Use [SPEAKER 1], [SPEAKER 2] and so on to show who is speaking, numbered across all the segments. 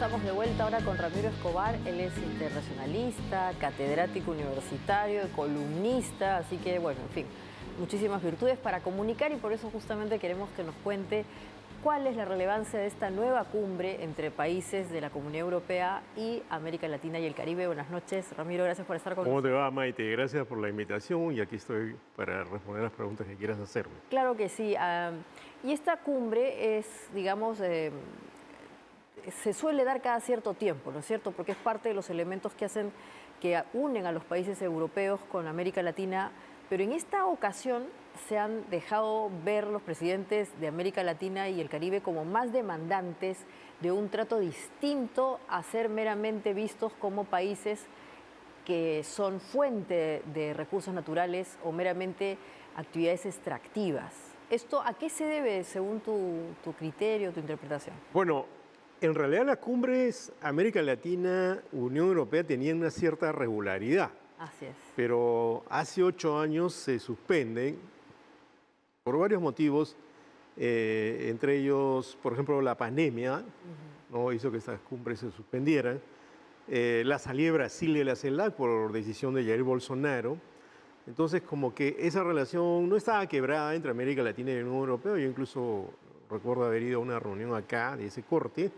[SPEAKER 1] estamos de vuelta ahora con Ramiro Escobar. Él es internacionalista, catedrático universitario, columnista, así que bueno, en fin, muchísimas virtudes para comunicar y por eso justamente queremos que nos cuente cuál es la relevancia de esta nueva cumbre entre países de la Comunidad Europea y América Latina y el Caribe. Buenas noches, Ramiro, gracias por estar con nosotros.
[SPEAKER 2] ¿Cómo te va, Maite? Gracias por la invitación y aquí estoy para responder las preguntas que quieras hacerme.
[SPEAKER 1] Claro que sí. Y esta cumbre es, digamos, se suele dar cada cierto tiempo, ¿no es cierto? Porque es parte de los elementos que unen a los países europeos con América Latina, pero en esta ocasión se han dejado ver los presidentes de América Latina y el Caribe como más demandantes de un trato distinto a ser meramente vistos como países que son fuente de recursos naturales o meramente actividades extractivas. ¿Esto a qué se debe según tu criterio, tu interpretación?
[SPEAKER 2] Bueno, en realidad las cumbres América Latina, Unión Europea tenían una cierta regularidad.
[SPEAKER 1] Así es.
[SPEAKER 2] Pero hace 8 años se suspenden por varios motivos, entre ellos, por ejemplo, la pandemia, ¿no? Hizo que estas cumbres se suspendieran. La salida de Brasil de la CELAC por decisión de Jair Bolsonaro. Entonces, como que esa relación no estaba quebrada entre América Latina y la Unión Europea. Yo incluso recuerdo haber ido a una reunión acá de ese corte.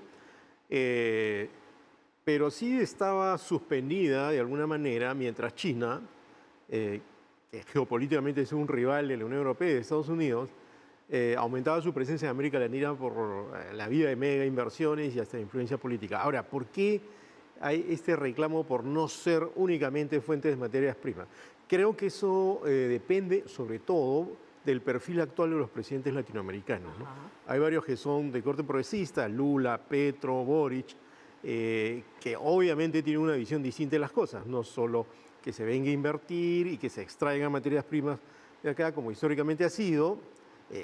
[SPEAKER 2] Pero sí estaba suspendida de alguna manera mientras China, que geopolíticamente es un rival de la Unión Europea y de Estados Unidos, aumentaba su presencia en América Latina por la vía de mega inversiones y hasta influencia política. Ahora, ¿por qué hay este reclamo por no ser únicamente fuentes de materias primas? Creo que eso depende sobre todo del perfil actual de los presidentes latinoamericanos, ¿no? Hay varios que son de corte progresista, Lula, Petro, Boric, que obviamente tienen una visión distinta de las cosas, no solo que se venga a invertir y que se extraigan materias primas de acá, como históricamente ha sido,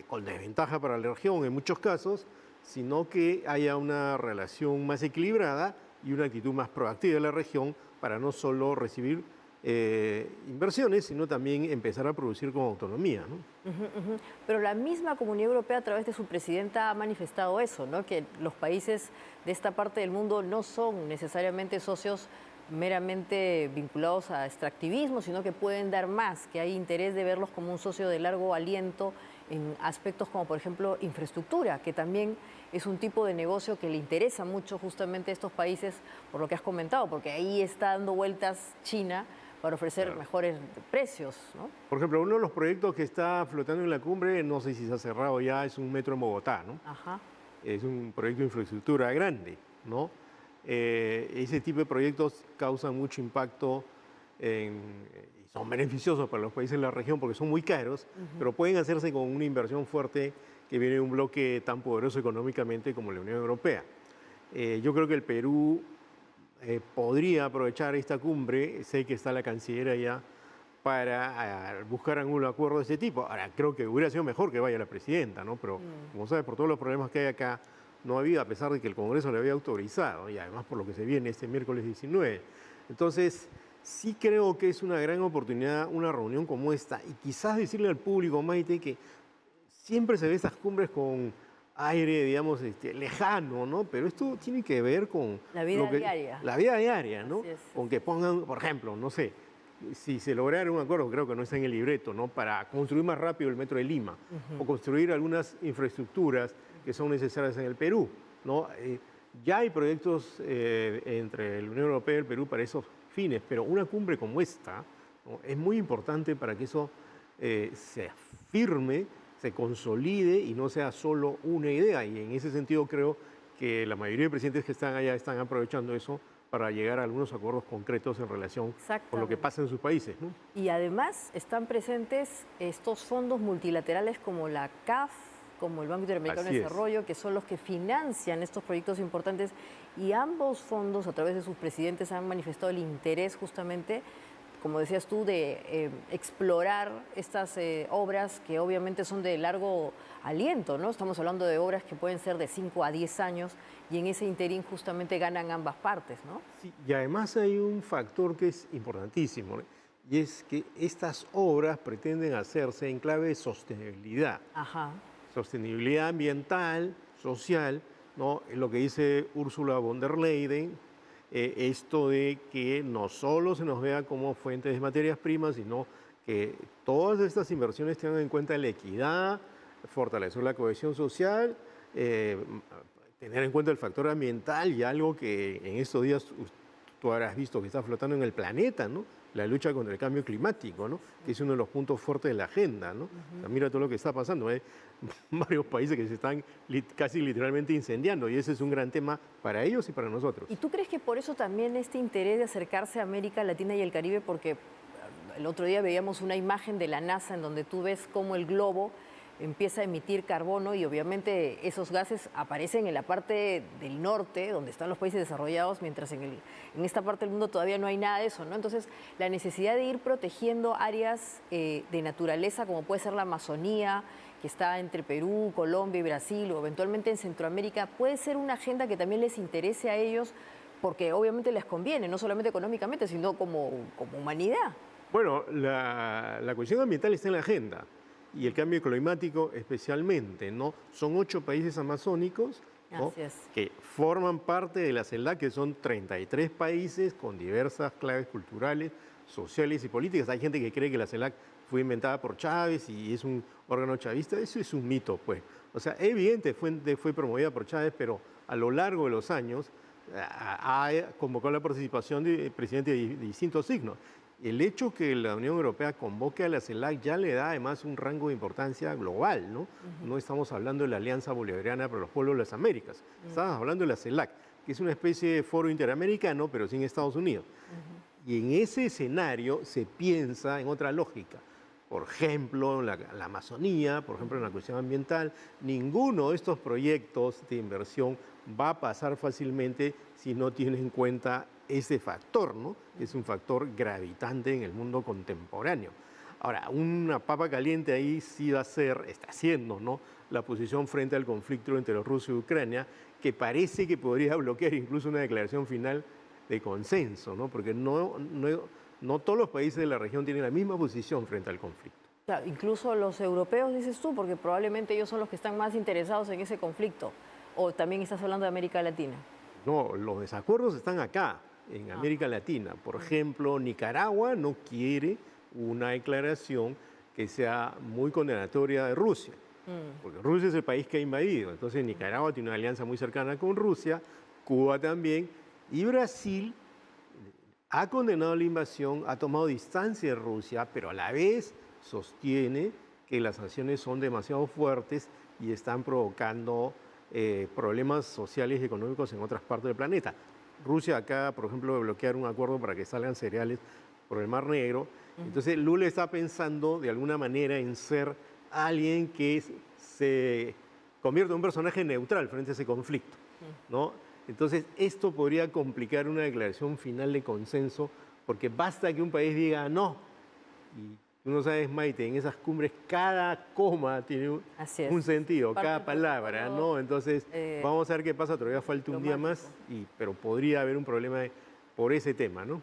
[SPEAKER 2] con desventaja para la región en muchos casos, sino que haya una relación más equilibrada y una actitud más proactiva de la región para no solo recibir inversiones, sino también empezar a producir con autonomía, ¿no?
[SPEAKER 1] Pero la misma Comunidad Europea a través de su presidenta ha manifestado eso, ¿no? Que los países de esta parte del mundo no son necesariamente socios meramente vinculados a extractivismo, sino que pueden dar más, que hay interés de verlos como un socio de largo aliento en aspectos como, por ejemplo, infraestructura, que también es un tipo de negocio que le interesa mucho justamente a estos países, por lo que has comentado, porque ahí está dando vueltas China para ofrecer mejores precios, ¿no?
[SPEAKER 2] Por ejemplo, uno de los proyectos que está flotando en la cumbre, no sé si se ha cerrado ya, es un metro en Bogotá, ¿no? Es un proyecto de infraestructura grande, ¿no? Ese tipo de proyectos causan mucho impacto y son beneficiosos para los países de la región porque son muy caros, pero pueden hacerse con una inversión fuerte que viene de un bloque tan poderoso económicamente como la Unión Europea. Yo creo que el Perú podría aprovechar esta cumbre, sé que está la canciller allá, para buscar algún acuerdo de ese tipo. Ahora, creo que hubiera sido mejor que vaya la presidenta, ¿no? Pero, como sabes, por todos los problemas que hay acá, no ha habido, a pesar de que el Congreso le había autorizado, y además por lo que se viene este miércoles 19. Entonces, sí creo que es una gran oportunidad una reunión como esta, y quizás decirle al público, Maite, que siempre se ve estas cumbres con aire, digamos, lejano, ¿no? Pero esto tiene que ver con
[SPEAKER 1] la vida diaria.
[SPEAKER 2] La vida diaria, ¿no?
[SPEAKER 1] Así es.
[SPEAKER 2] Con que pongan, por ejemplo, no sé, si se lograra un acuerdo, creo que no está en el libreto, ¿no? Para construir más rápido el metro de Lima, o construir algunas infraestructuras que son necesarias en el Perú, ¿no? Ya hay proyectos entre la Unión Europea y el Perú para esos fines, pero una cumbre como esta, ¿no? Es muy importante para que eso se afirme, se consolide y no sea solo una idea. Y en ese sentido creo que la mayoría de presidentes que están allá están aprovechando eso para llegar a algunos acuerdos concretos en relación con lo que pasa en sus países, ¿no?
[SPEAKER 1] Y además están presentes estos fondos multilaterales como la CAF, como el Banco Interamericano de Desarrollo, que son los que financian estos proyectos importantes, y ambos fondos, a través de sus presidentes, han manifestado el interés justamente, como decías tú, de explorar estas obras que obviamente son de largo aliento, ¿no? Estamos hablando de obras que pueden ser de 5 a 10 años y en ese interín justamente ganan ambas partes, ¿no?
[SPEAKER 2] Sí, y además hay un factor que es importantísimo, ¿no? Y es que estas obras pretenden hacerse en clave de sostenibilidad. Sostenibilidad ambiental, social, ¿no? Lo que dice Ursula von der Leyen, esto de que no solo se nos vea como fuentes de materias primas, sino que todas estas inversiones tengan en cuenta la equidad, fortalecer la cohesión social, tener en cuenta el factor ambiental y algo que en estos días tú habrás visto que está flotando en el planeta, ¿no? La lucha contra el cambio climático, ¿no? Que es uno de los puntos fuertes de la agenda, ¿no? O sea, mira todo lo que está pasando. Hay varios países que se están casi literalmente incendiando y ese es un gran tema para ellos y para nosotros.
[SPEAKER 1] ¿Y tú crees que por eso también este interés de acercarse a América Latina y el Caribe? Porque el otro día veíamos una imagen de la NASA en donde tú ves cómo el globo empieza a emitir carbono y obviamente esos gases aparecen en la parte del norte, donde están los países desarrollados, mientras en esta parte del mundo todavía no hay nada de eso, ¿no? Entonces, la necesidad de ir protegiendo áreas de naturaleza, como puede ser la Amazonía, que está entre Perú, Colombia y Brasil, o eventualmente en Centroamérica, puede ser una agenda que también les interese a ellos, porque obviamente les conviene, no solamente económicamente, sino como humanidad.
[SPEAKER 2] Bueno, la cuestión ambiental está en la agenda. Y el cambio climático especialmente, ¿no? Son 8 países amazónicos, ¿no? Que forman parte de la CELAC, que son 33 países con diversas claves culturales, sociales y políticas. Hay gente que cree que la CELAC fue inventada por Chávez y es un órgano chavista. Eso es un mito, pues. O sea, evidente fue promovida por Chávez, pero a lo largo de los años ha convocado la participación de presidentes de distintos signos. El hecho que la Unión Europea convoque a la CELAC ya le da además un rango de importancia global, ¿no? No estamos hablando de la Alianza Bolivariana para los Pueblos de las Américas, estamos hablando de la CELAC, que es una especie de foro interamericano, pero sin Estados Unidos. Y en ese escenario se piensa en otra lógica. Por ejemplo, en la Amazonía, por ejemplo, en la cuestión ambiental, ninguno de estos proyectos de inversión va a pasar fácilmente si no tiene en cuenta ese factor, ¿no? Es un factor gravitante en el mundo contemporáneo. Ahora, una papa caliente ahí sí va a ser, está siendo, ¿no? La posición frente al conflicto entre Rusia y Ucrania, que parece que podría bloquear incluso una declaración final de consenso, ¿no? Porque no todos los países de la región tienen la misma posición frente al conflicto.
[SPEAKER 1] Claro, incluso los europeos, dices tú, porque probablemente ellos son los que están más interesados en ese conflicto. ¿O también estás hablando de América Latina?
[SPEAKER 2] No, los desacuerdos están acá, en América Latina. Por ejemplo, Nicaragua no quiere una declaración que sea muy condenatoria de Rusia, porque Rusia es el país que ha invadido. Entonces Nicaragua tiene una alianza muy cercana con Rusia, Cuba también, y Brasil ha condenado la invasión, ha tomado distancia de Rusia, pero a la vez sostiene que las sanciones son demasiado fuertes y están provocando problemas sociales y económicos en otras partes del planeta. Rusia acaba, por ejemplo, de bloquear un acuerdo para que salgan cereales por el Mar Negro. Entonces Lula está pensando de alguna manera en ser alguien que se convierta en un personaje neutral frente a ese conflicto, ¿no? Entonces esto podría complicar una declaración final de consenso, porque basta que un país diga no. Y tú no sabes, Maite, en esas cumbres cada coma tiene un sentido, cada palabra, ¿no? Entonces, vamos a ver qué pasa, todavía falta un día más, pero podría haber un problema por ese tema, ¿no?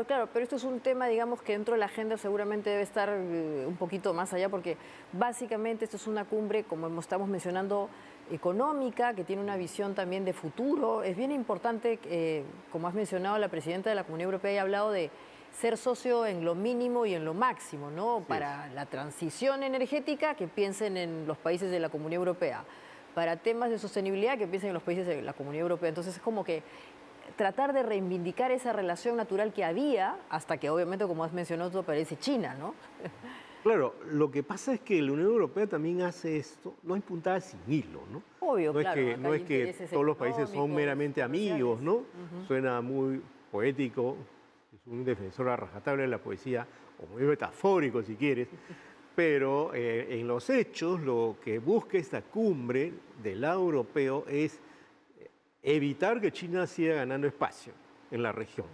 [SPEAKER 1] Claro, pero esto es un tema, digamos, que dentro de la agenda seguramente debe estar un poquito más allá, porque básicamente esto es una cumbre, como estamos mencionando, económica, que tiene una visión también de futuro. Es bien importante, como has mencionado, la presidenta de la Comunidad Europea ha hablado de ser socio en lo mínimo y en lo máximo, ¿no? Sí. Para la transición energética, que piensen en los países de la Comunidad Europea. Para temas de sostenibilidad, que piensen en los países de la Comunidad Europea. Entonces es como que tratar de reivindicar esa relación natural que había, hasta que obviamente, como has mencionado, todo parece China, ¿no?
[SPEAKER 2] Claro, lo que pasa es que la Unión Europea también hace esto, no hay puntada sin hilo, ¿no?
[SPEAKER 1] Obvio,
[SPEAKER 2] no
[SPEAKER 1] claro.
[SPEAKER 2] No es que todos los países son meramente amigos, ¿no? Suena muy poético, es un defensor a rajatabla de la poesía, o muy metafórico si quieres, pero en los hechos lo que busca esta cumbre del lado europeo es evitar que China siga ganando espacio en la región.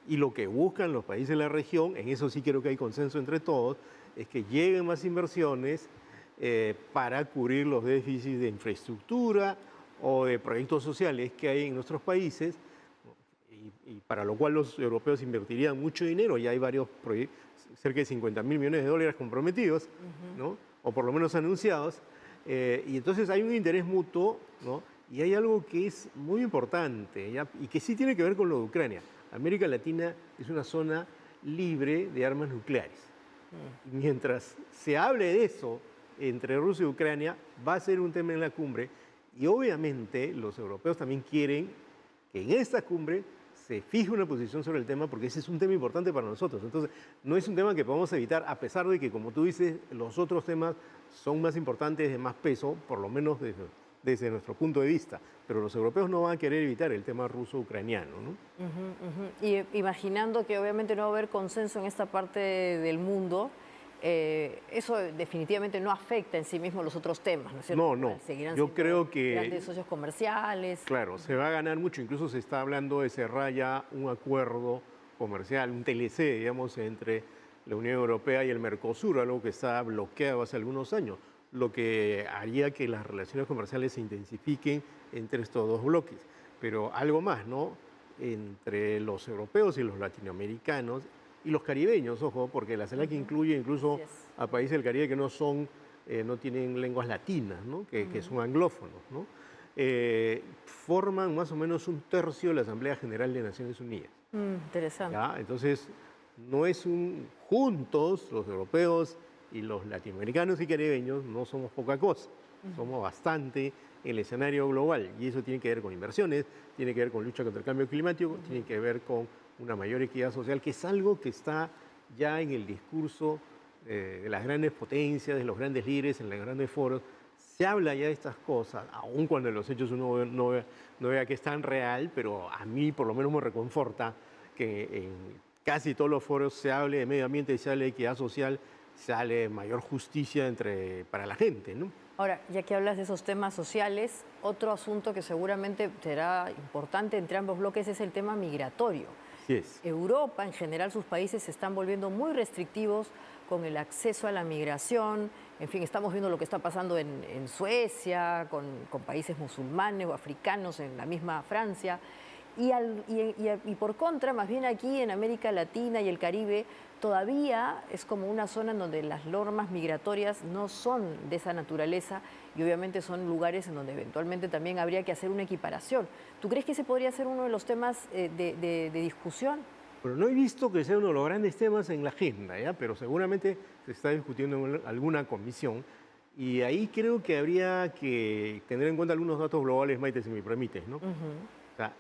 [SPEAKER 2] Y lo que buscan los países de la región, en eso sí creo que hay consenso entre todos, es que lleguen más inversiones para cubrir los déficits de infraestructura o de proyectos sociales que hay en nuestros países, y para lo cual los europeos invertirían mucho dinero. Ya hay varios proyectos, cerca de 50.000 millones de dólares comprometidos, ¿no? O por lo menos anunciados. Y entonces hay un interés mutuo, ¿no? Y hay algo que es muy importante, ¿ya? Y que sí tiene que ver con lo de Ucrania. América Latina es una zona libre de armas nucleares. Mientras se hable de eso entre Rusia y Ucrania, va a ser un tema en la cumbre. Y obviamente los europeos también quieren que en esta cumbre se fije una posición sobre el tema, porque ese es un tema importante para nosotros. Entonces, no es un tema que podamos evitar, a pesar de que, como tú dices, los otros temas son más importantes, de más peso, por lo menos desde nuestro punto de vista. Pero los europeos no van a querer evitar el tema ruso-ucraniano, ¿no?
[SPEAKER 1] Y imaginando que obviamente no va a haber consenso en esta parte del mundo, eso definitivamente no afecta en sí mismo los otros temas, ¿no es cierto?
[SPEAKER 2] No.
[SPEAKER 1] Seguirán
[SPEAKER 2] Yo creo que
[SPEAKER 1] grandes socios comerciales.
[SPEAKER 2] Claro, se va a ganar mucho. Incluso se está hablando de cerrar ya un acuerdo comercial, un TLC, digamos, entre la Unión Europea y el Mercosur, algo que está bloqueado hace algunos años, lo que haría que las relaciones comerciales se intensifiquen entre estos dos bloques. Pero algo más, ¿no? Entre los europeos y los latinoamericanos y los caribeños, ojo, porque la CELAC incluye incluso a países del Caribe que no son, no tienen lenguas latinas, ¿no? Que son anglófonos, ¿no? Forman más o menos un tercio de la Asamblea General de Naciones Unidas.
[SPEAKER 1] Interesante.
[SPEAKER 2] ¿Ya? Entonces, no es juntos, los europeos y los latinoamericanos y caribeños, no somos poca cosa, somos bastante en el escenario global, y eso tiene que ver con inversiones, tiene que ver con lucha contra el cambio climático, tiene que ver con una mayor equidad social, que es algo que está ya en el discurso de las grandes potencias, de los grandes líderes, en los grandes foros. Se habla ya de estas cosas, aun cuando en los hechos uno no vea que es tan real, pero a mí por lo menos me reconforta que en casi todos los foros se hable de medio ambiente, se hable de equidad social, se hable de mayor justicia para la gente, ¿no?
[SPEAKER 1] Ahora, ya que hablas de esos temas sociales, otro asunto que seguramente será importante entre ambos bloques es el tema migratorio.
[SPEAKER 2] Sí es.
[SPEAKER 1] Europa, en general, sus países se están volviendo muy restrictivos con el acceso a la migración. En fin, estamos viendo lo que está pasando en Suecia, con países musulmanes o africanos, en la misma Francia. Y por contra, más bien aquí en América Latina y el Caribe, todavía es como una zona en donde las normas migratorias no son de esa naturaleza y obviamente son lugares en donde eventualmente también habría que hacer una equiparación. ¿Tú crees que ese podría ser uno de los temas de discusión?
[SPEAKER 2] Pero no he visto que sea uno de los grandes temas en la agenda, ¿ya? Pero seguramente se está discutiendo en alguna comisión y ahí creo que habría que tener en cuenta algunos datos globales, Maite, si me permites, ¿no? O sea,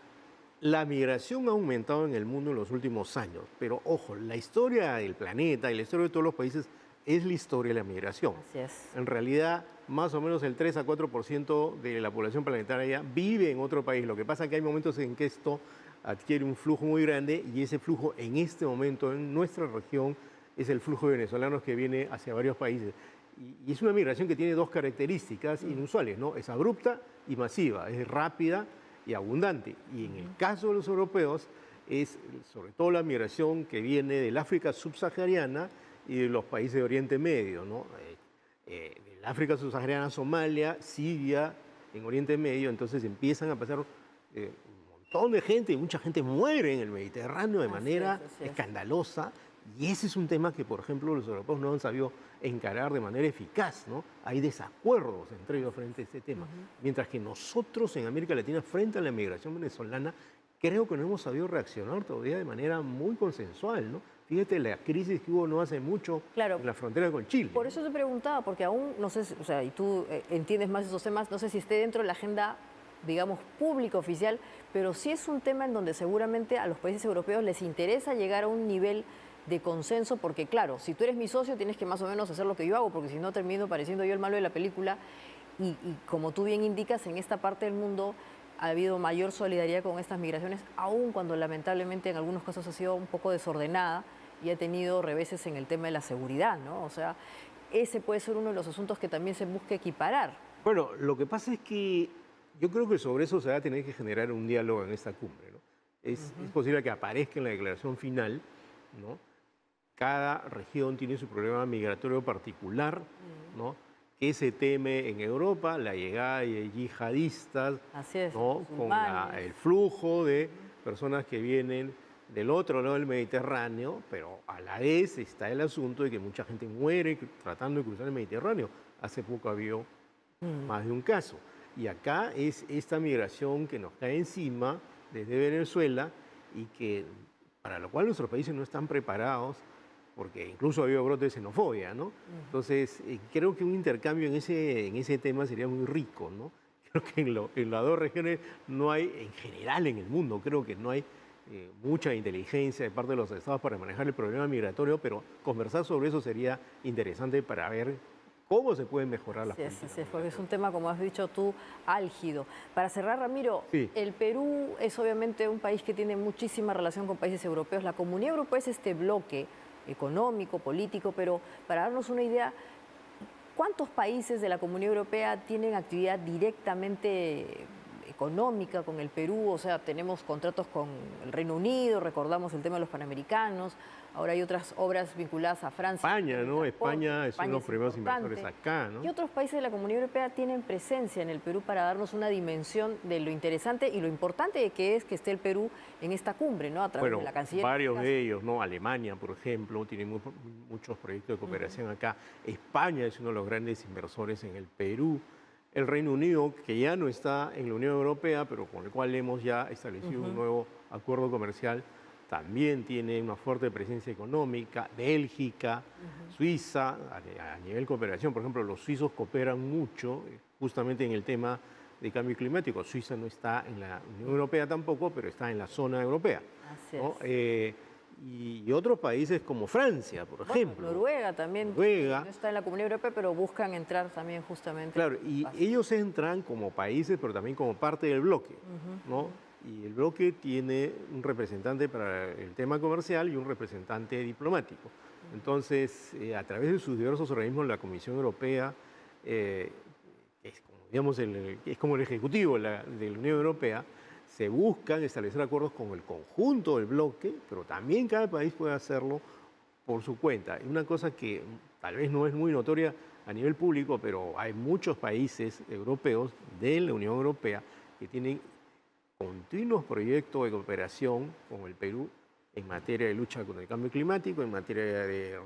[SPEAKER 2] la migración ha aumentado en el mundo en los últimos años, pero ojo, la historia del planeta y la historia de todos los países es la historia de la migración.
[SPEAKER 1] Así es.
[SPEAKER 2] En realidad, más o menos el 3 a 4% de la población planetaria vive en otro país. Lo que pasa es que hay momentos en que esto adquiere un flujo muy grande y ese flujo en este momento en nuestra región es el flujo de venezolanos que viene hacia varios países. Y es una migración que tiene dos características inusuales, ¿no? Es abrupta y masiva, es rápida y abundante. Y en el caso de los europeos es sobre todo la migración que viene del África subsahariana y de los países de Oriente Medio, ¿no? Del África subsahariana, Somalia, Siria, en Oriente Medio, entonces empiezan a pasar un montón de gente, y mucha gente muere en el Mediterráneo de manera escandalosa, y ese es un tema que, por ejemplo, los europeos no han sabido encarar de manera eficaz, ¿no? Hay desacuerdos entre ellos frente a este tema, mientras que nosotros en América Latina, frente a la migración venezolana, creo que no hemos sabido reaccionar todavía de manera muy consensual, ¿no? Fíjate la crisis que hubo no hace mucho en la frontera con Chile.
[SPEAKER 1] Por eso te preguntaba, porque aún, no sé, o sea, y tú entiendes más esos temas, no sé si esté dentro de la agenda, digamos, pública, oficial, pero sí es un tema en donde seguramente a los países europeos les interesa llegar a un nivel de consenso, porque claro, si tú eres mi socio tienes que más o menos hacer lo que yo hago, porque si no termino pareciendo yo el malo de la película, y como tú bien indicas, en esta parte del mundo ha habido mayor solidaridad con estas migraciones, aun cuando lamentablemente en algunos casos ha sido un poco desordenada y ha tenido reveses en el tema de la seguridad, ¿no? O sea, ese puede ser uno de los asuntos que también se busca equiparar.
[SPEAKER 2] Bueno, lo que pasa es que yo creo que sobre eso se va a tener que generar un diálogo en esta cumbre, ¿no? Es posible que aparezca en la declaración final, ¿no? Cada región tiene su problema migratorio particular, ¿no? Que se teme en Europa, la llegada de yihadistas, ¿no? Con el flujo de personas que vienen del otro lado del Mediterráneo, pero a la vez está el asunto de que mucha gente muere tratando de cruzar el Mediterráneo. Hace poco había más de un caso. Y acá es esta migración que nos cae encima desde Venezuela y que para lo cual nuestros países no están preparados, porque incluso ha habido brotes de xenofobia, ¿no? Entonces, creo que un intercambio en ese tema sería muy rico, ¿no? Creo que en las dos regiones no hay, en general en el mundo, creo que no hay mucha inteligencia de parte de los estados para manejar el problema migratorio, pero conversar sobre eso sería interesante para ver cómo se pueden mejorar las políticas.
[SPEAKER 1] Sí, porque es un tema, como has dicho tú, álgido. Para cerrar, Ramiro,
[SPEAKER 2] sí.
[SPEAKER 1] El Perú es obviamente un país que tiene muchísima relación con países europeos. La Comunidad Europea es este bloque económico, político, pero para darnos una idea, ¿cuántos países de la Comunidad Europea tienen actividad directamente económica con el Perú? O sea, tenemos contratos con el Reino Unido, recordamos el tema de los Panamericanos, ahora hay otras obras vinculadas a Francia.
[SPEAKER 2] España, ¿no? España es uno de los primeros inversores acá, ¿no?
[SPEAKER 1] Y otros países de la Comunidad Europea tienen presencia en el Perú para darnos una dimensión de lo interesante y lo importante que es que esté el Perú en esta cumbre, ¿no? A través de la Cancillería.
[SPEAKER 2] Varios de ellos, ¿no? Alemania, por ejemplo, tiene muchos proyectos de cooperación acá. España es uno de los grandes inversores en el Perú. El Reino Unido, que ya no está en la Unión Europea, pero con el cual hemos ya establecido un nuevo acuerdo comercial, también tiene una fuerte presencia económica. Bélgica, Suiza, a nivel cooperación, por ejemplo, los suizos cooperan mucho justamente en el tema de cambio climático. Suiza no está en la Unión Europea tampoco, pero está en la zona europea, ¿no? Y otros países como Francia, por ejemplo.
[SPEAKER 1] Noruega también.
[SPEAKER 2] Noruega.
[SPEAKER 1] No está en la Comunidad Europea, pero buscan entrar también justamente.
[SPEAKER 2] Claro, y ellos entran como países, pero también como parte del bloque, ¿no? Y el bloque tiene un representante para el tema comercial y un representante diplomático. Entonces, a través de sus diversos organismos, la Comisión Europea es como el ejecutivo de la Unión Europea. Se buscan establecer acuerdos con el conjunto del bloque, pero también cada país puede hacerlo por su cuenta. Y una cosa que tal vez no es muy notoria a nivel público, pero hay muchos países europeos de la Unión Europea que tienen continuos proyectos de cooperación con el Perú en materia de lucha contra el cambio climático, en materia de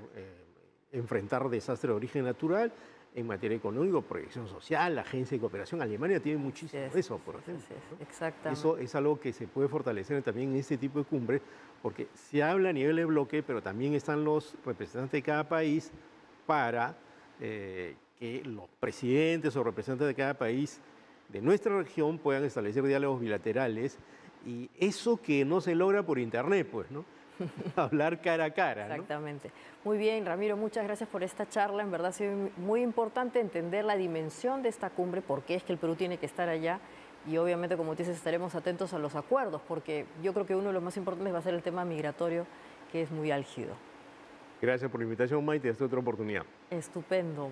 [SPEAKER 2] enfrentar desastres de origen natural, en materia económica, proyección social, agencia de cooperación. Alemania tiene muchísimo eso, por ejemplo.
[SPEAKER 1] Exactamente.
[SPEAKER 2] Eso es algo que se puede fortalecer también en este tipo de cumbres, porque se habla a nivel de bloque, pero también están los representantes de cada país para que los presidentes o representantes de cada país de nuestra región puedan establecer diálogos bilaterales, y eso que no se logra por internet, pues, ¿no? Hablar cara a cara, ¿no?
[SPEAKER 1] Exactamente. Muy bien, Ramiro, muchas gracias por esta charla. En verdad ha sido muy importante entender la dimensión de esta cumbre, por qué es que el Perú tiene que estar allá, y obviamente, como dices, estaremos atentos a los acuerdos, porque yo creo que uno de los más importantes va a ser el tema migratorio, que es muy álgido.
[SPEAKER 2] Gracias por la invitación, Maite, hasta otra oportunidad.
[SPEAKER 1] Estupendo.